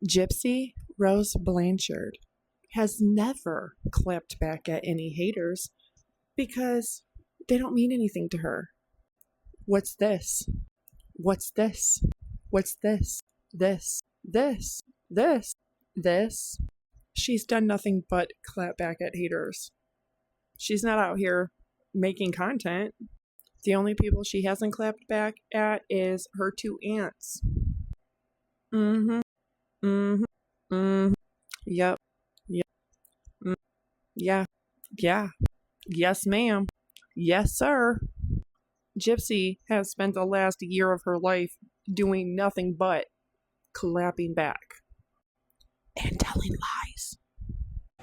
Gypsy Rose Blanchard has never clapped back at any haters because they don't mean anything to her. What's this? What's this? What's this? This. This. This. She's done nothing but clap back at haters. She's not out here making content. The only people she hasn't clapped back at is her two aunts. Mm-hmm. Mm-hmm. Mm-hmm. Yep. Yep. Mm. Yeah. Yeah. Yes, ma'am. Yes, sir. Gypsy has spent the last year of her life doing nothing but clapping back and telling lies.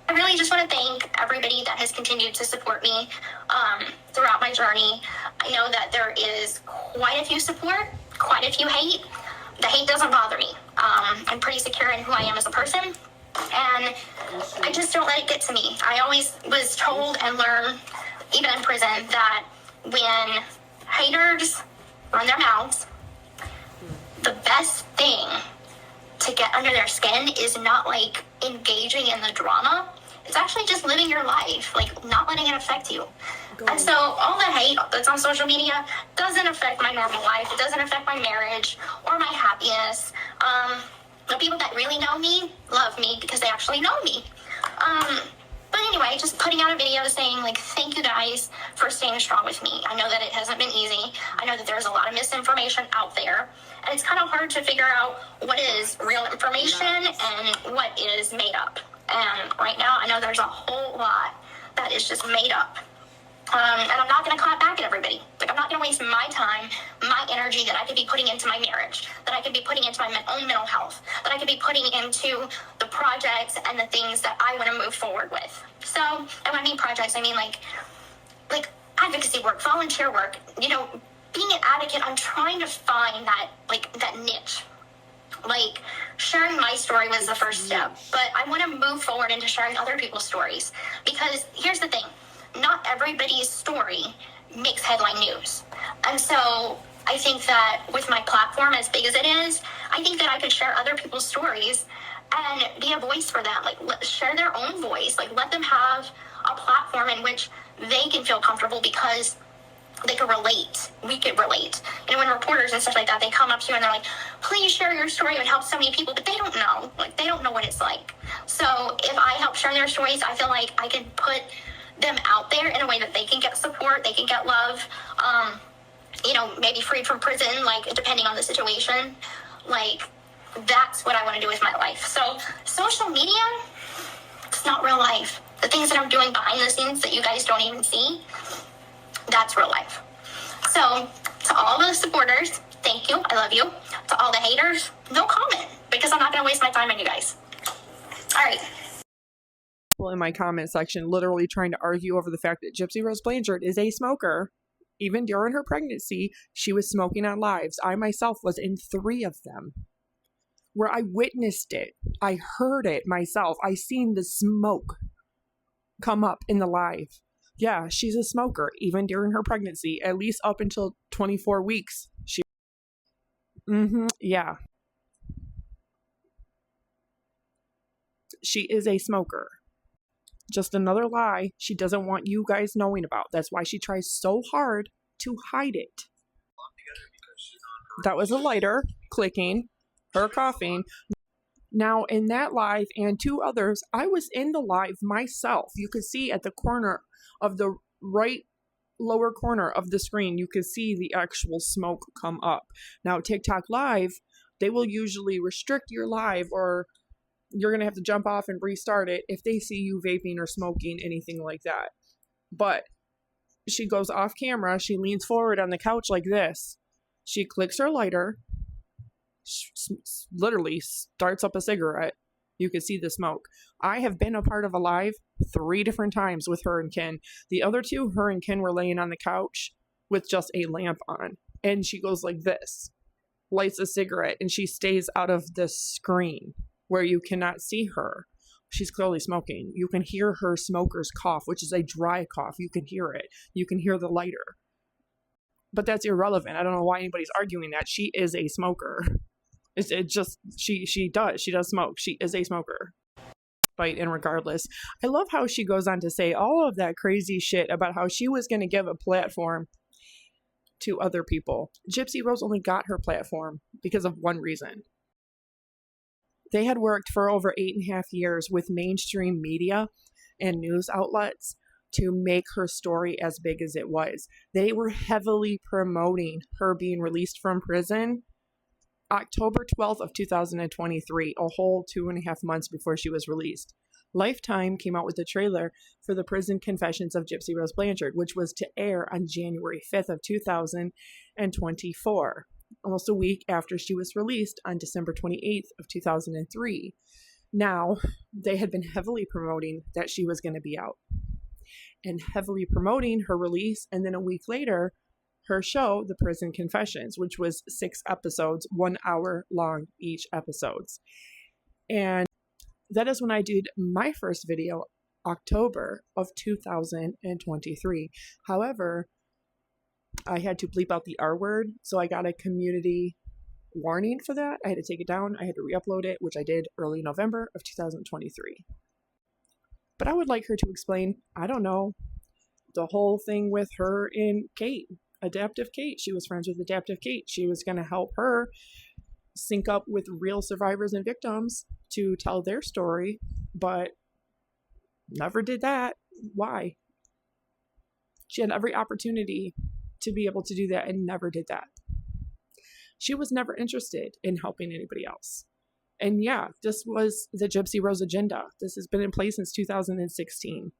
I really just want to thank everybody that has continued to support me throughout my journey. I know that there is quite a few support, quite a few hate. The hate doesn't bother me. I'm pretty secure in who I am as a person, and I just don't let it get to me. I always was told and learned, even in prison, that when haters run their mouths, the best thing to get under their skin is not like engaging in the drama. It's actually just living your life, like not letting it affect you. And so all the hate that's on social media doesn't affect my normal life. It doesn't affect my marriage or my happiness. The people that really know me love me because they actually know me. But anyway, just putting out a video saying, like, thank you guys for staying strong with me. I know that it hasn't been easy. I know that there's a lot of misinformation out there. And it's kind of hard to figure out what is real information and what is made up. And right now, I know there's a whole lot that is just made up. And I'm not going to clap back at everybody. Like, I'm not going to waste my time, my energy that I could be putting into my marriage, that I could be putting into my own mental health, that I could be putting into the projects and the things that I want to move forward with. So, and when I mean projects, I mean like advocacy work, volunteer work, you know, being an advocate. I'm trying to find that, like, that niche. Like, sharing my story was the first step, but I want to move forward into sharing other people's stories, because here's the thing. Not everybody's story makes headline news. And so I think that with my platform, as big as it is, I think that I could share other people's stories and be a voice for them. Like, share their own voice. Like, let them have a platform in which they can feel comfortable because they can relate. We could relate. You know, when reporters and stuff like that, they come up to you and they're like, please share your story. It would help so many people, but they don't know. Like, they don't know what it's like. So if I help share their stories, I feel like I can put them out there in a way that they can get support, they can get love, you know, maybe freed from prison, like, depending on the situation. Like, that's what I want to do with my life. So social media, it's not real life. The things that I'm doing behind the scenes that you guys don't even see, that's real life. So to all the supporters, thank you, I love you. To all the haters, no comment, because I'm not going to waste my time on you guys. All right. People in my comment section literally trying to argue over the fact that Gypsy Rose Blanchard is a smoker. Even during her pregnancy, she was smoking on lives. I myself was in 3 of them where I witnessed it. I heard it myself. I seen the smoke come up in the live. Yeah, she's a smoker, even during her pregnancy, at least up until 24 weeks. Yeah. She is a smoker. Just another lie she doesn't want you guys knowing about. That's why she tries so hard to hide it. That was a lighter clicking, her coughing. Now, in that live and 2 others, I was in the live myself. You could see at the corner of the right lower corner of the screen, you could see the actual smoke come up. Now, TikTok Live, they will usually restrict your live, or you're going to have to jump off and restart it if they see you vaping or smoking, anything like that. But she goes off camera. She leans forward on the couch like this. She clicks her lighter, literally starts up a cigarette. You can see the smoke. I have been a part of a live 3 different times with her and Ken. The other 2, her and Ken were laying on the couch with just a lamp on. And she goes like this, lights a cigarette, and she stays out of the screen where you cannot see her. She's clearly smoking. You can hear her smoker's cough, which is a dry cough. You can hear it. You can hear the lighter. But that's irrelevant. I don't know why anybody's arguing that. She is a smoker. It just, she does smoke. She is a smoker. And regardless, I love how she goes on to say all of that crazy shit about how she was going to give a platform to other people. Gypsy Rose only got her platform because of one reason. They had worked for over 8.5 years with mainstream media and news outlets to make her story as big as it was. They were heavily promoting her being released from prison October 12th of 2023, a whole 2.5 months before she was released. Lifetime came out with a trailer for the prison confessions of Gypsy Rose Blanchard, which was to air on January 5th of 2024, almost a week after she was released on December 28th of 2003. Now, they had been heavily promoting that she was going to be out and heavily promoting her release, and then a week later, her show, The Prison Confessions, which was 6 episodes, 1 hour long each episodes. And that is when I did my first video, October of 2023. However, I had to bleep out the R word, so I got a community warning for that. I had to take it down. I had to re-upload it, which I did early November of 2023. But I would like her to explain, I don't know, the whole thing with her and Kate. Adaptive Kate. She was friends with Adaptive Kate. She was going to help her sync up with real survivors and victims to tell their story, but never did that. Why? She had every opportunity to be able to do that and never did that. She was never interested in helping anybody else. And yeah, this was the Gypsy Rose agenda. This has been in place since 2016,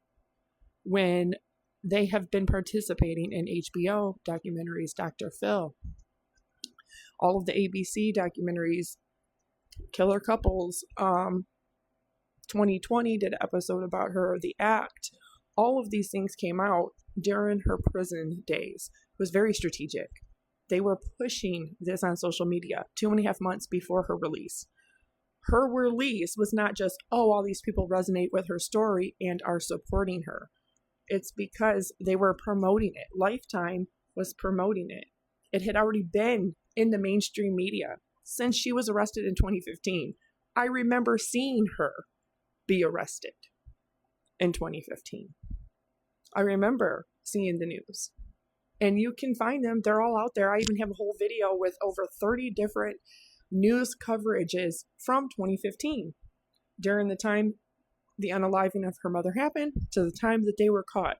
when they have been participating in HBO documentaries, Dr. Phil, all of the ABC documentaries, Killer Couples, 2020 did an episode about her, The Act. All of these things came out during her prison days. It was very strategic. They were pushing this on social media 2.5 months before her release. Her release was not just, oh, all these people resonate with her story and are supporting her. It's because they were promoting it. Lifetime was promoting it. It had already been in the mainstream media since she was arrested in 2015. I remember seeing her be arrested in 2015. I remember seeing the news. And you can find them. They're all out there. I even have a whole video with over 30 different news coverages from 2015 during the time the unaliving of her mother happened to the time that they were caught.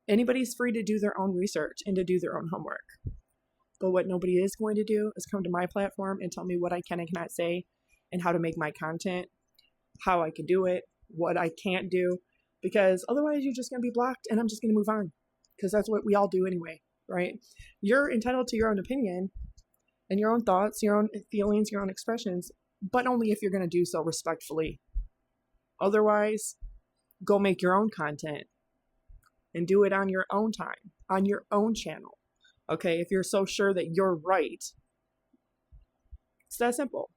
Anybody's free to do their own research and to do their own homework. But what nobody is going to do is come to my platform and tell me what I can and cannot say and how to make my content, how I can do it, what I can't do, because otherwise you're just going to be blocked and I'm just going to move on, because that's what we all do anyway, right? You're entitled to your own opinion and your own thoughts, your own feelings, your own expressions, but only if you're going to do so respectfully. Otherwise, go make your own content and do it on your own time, on your own channel. Okay, if you're so sure that you're right. It's that simple.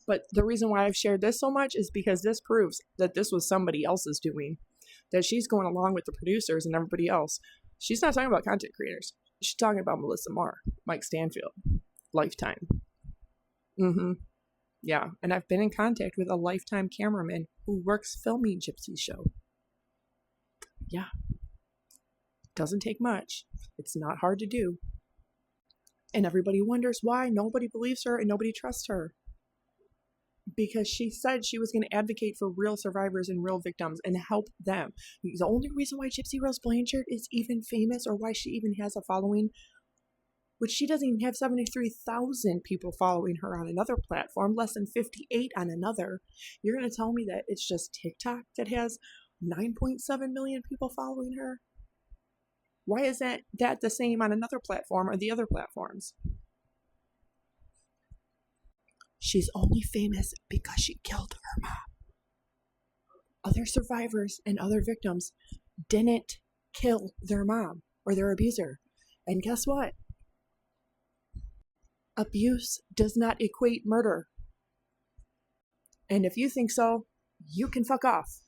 But the reason why I've shared this so much is because this proves that this was somebody else's doing, that she's going along with the producers and everybody else. She's not talking about content creators. She's talking about Melissa Moore, Mike Stanfield, Lifetime. Yeah, and I've been in contact with a Lifetime cameraman who works filming Gypsy's show. Yeah. Doesn't take much. It's not hard to do. And everybody wonders why nobody believes her and nobody trusts her. Because she said she was going to advocate for real survivors and real victims and help them. The only reason why Gypsy Rose Blanchard is even famous, or why she even has a following, which she doesn't even have 73,000 people following her on another platform, less than 58 on another. You're going to tell me that it's just TikTok that has 9.7 million people following her? Why isn't that the same on another platform or the other platforms? She's only famous because she killed her mom. Other survivors and other victims didn't kill their mom or their abuser. And guess what? Abuse does not equate murder. And if you think so, you can fuck off.